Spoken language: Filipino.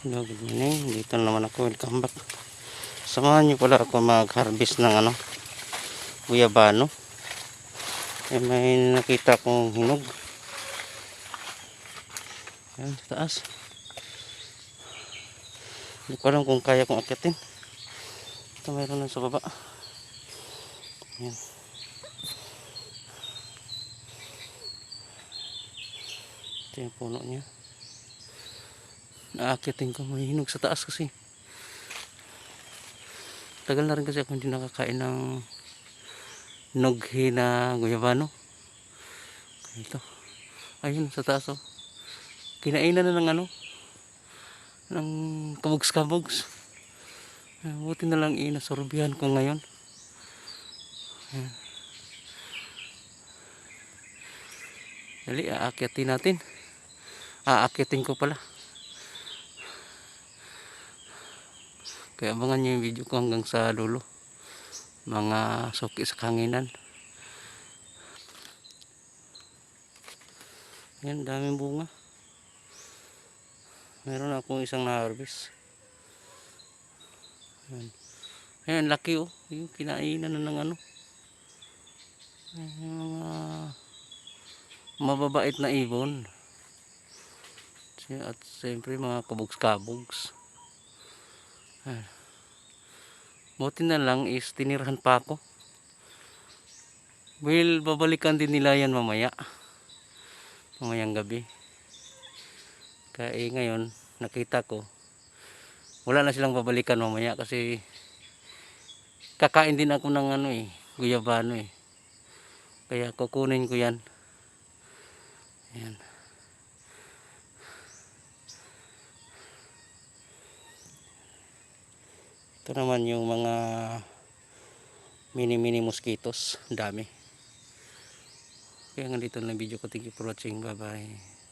Hello, good morning. Dito na naman ako. Welcome back. Samahan niyo pala ako mag-harvest ng guyabano. May nakita kong hinog. Ayan, sa taas. Hindi ko alam kung kaya kong akitin. Ito mayroon na sa baba. Ayan. Ito yung puno niya. Naakitin ko, may hinog sa taas kasi. Tagal na rin kasi ako hindi nakakain ng noghi na guyabano. Ito. Ayun, sa taas oh. Kinainan na ng ng kabugs-kabugs. Buti na lang inasorbihan ko ngayon. Dali, aakyatin natin. Aakyatin ko pala. Kaya abangan nyo yung video ko hanggang sa dulo. Mga suki sa kanginan. Ayan, daming bunga. Meron akong isang na-harvest. Ayan. Ayan, laki oh. Yung kinainan na ng mga mababait na ibon. At siyempre mga kabugs-kabugs. Buti na lang is tinirahan pa ako. Well, babalikan din nila yan mamaya. Mamayang gabi. Kaya ngayon nakita ko wala na silang babalikan mamaya kasi kakain din ako ng guyabano eh. Kaya kukunin ko yan. Ayan. Ito naman yung mga mini mosquitos, dami. Kaya nga dito na video ko. Thank you for watching. Bye bye.